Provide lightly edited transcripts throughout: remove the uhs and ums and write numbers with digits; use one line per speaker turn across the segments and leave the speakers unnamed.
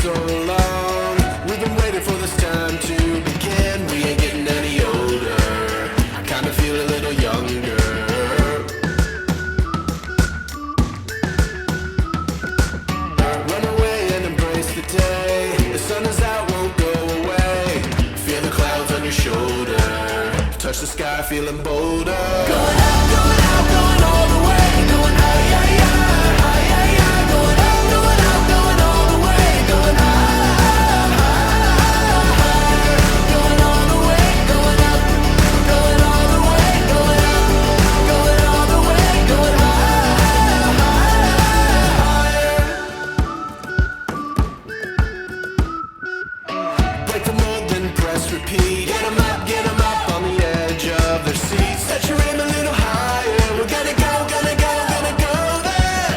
so long. We've been waiting for this time to begin. We ain't getting any older. I kinda feel a little younger. Run away and embrace the day. The sun is out, won't go away. Feel the clouds on your shoulder. Touch the sky, feeling bolder. Going out, going out, going all the way. Going high, yeah, yeah, high, yeah, yeah. Going out, going out, going all the way. Going high, higher. Going all the way, going up. Going all the way, going up. Going all the way, going higher. Break the mold, then press repeat. Get 'em up on the edge of their seats. Set your aim a little higher. We're gonna go, gonna go, gonna go there.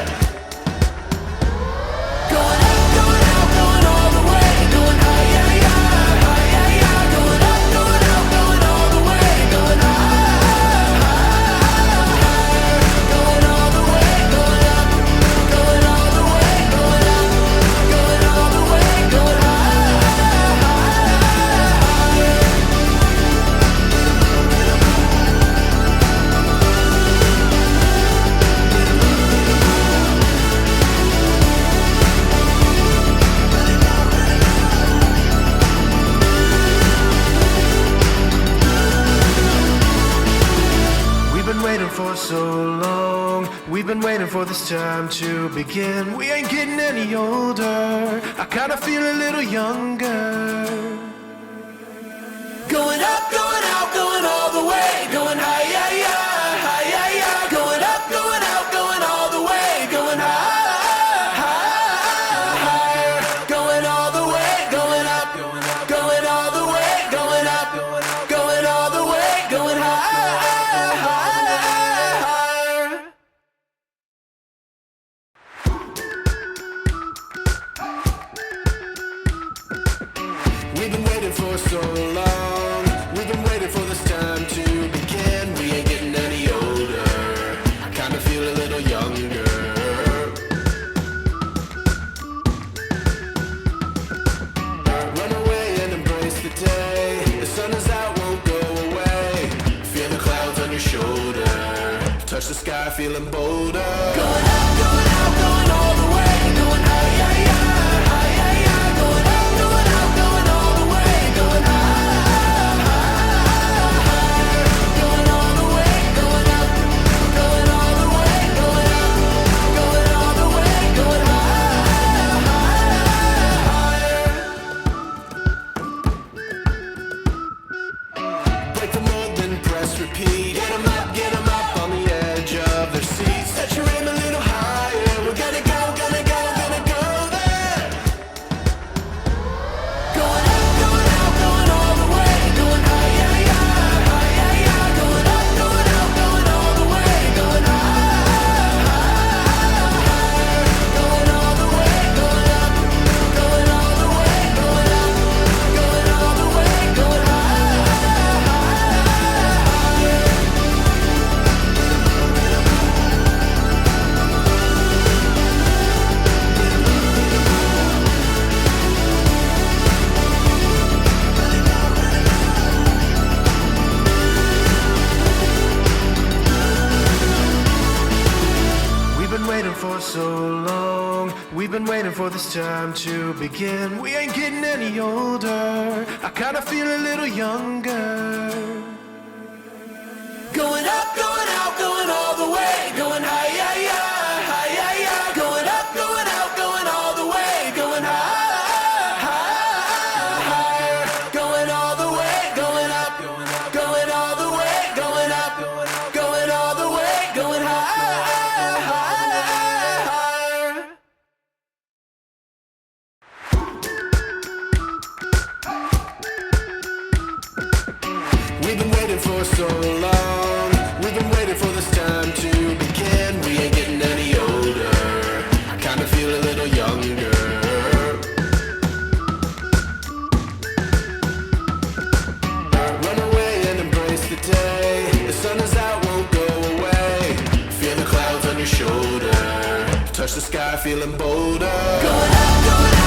Going up, going out, going all the way. Going high, yeah, yeah, high, yeah, yeah. Going up, going out, going all the way. Going higher. Going all the way, going up. Going all the way, going up. Going all the way, going We've been waiting for so long. We've been waiting for this time to begin. We ain't getting any older. I kinda feel a little younger. Going up, going out, going all the way. Going high, yeah, yeah, high, yeah, yeah. Going up, going out, going all the way. Going higher. Going all the way, going up. Going all the way, going up. Going all the way, going higher. We've been waiting for so long. We've been waiting for this time to begin. We ain't getting any older. I kinda feel a little younger. Run away and embrace the day. The sun is out, won't go away. Feel the clouds on your shoulder. Touch the sky, feeling bolder. Going out, going out, going all the way. Going high, yeah, yeah, high, yeah, yeah. Going up, going out, going all the way. Going higher. Going all the way, going up. Going all the way, going up. Going all the way, going higher. Break the mold, then press repeat. Get 'em up on the edge of their seats. Set your aim a little higher. We're gonna go, gonna go, gonna go there. Going up, going out, going all the way. Going high, yeah, yeah, high, yeah, yeah. Going up, going out, going all the way. Going higher. Going all the way, going up. Going all the way, going up. Going all the way, going higher. We've been waiting for so long. We've been waiting for this time to begin. We ain't getting any older. I kinda feel a little younger. Going up, going out, going all the way. Going high, yeah, yeah, high, yeah, yeah. Going up, going out, going all the way. Going higher. Going all the way, going up. Going all the way, going up. Going all the way, going higher. We've been waiting for so long. We've been waiting for this time to begin. We ain't getting any older. I kinda feel a little younger. Run away and embrace the day. The sun is out, won't go away. Feel the clouds on your shoulder. Touch the sky, feeling bolder. Going out, going out.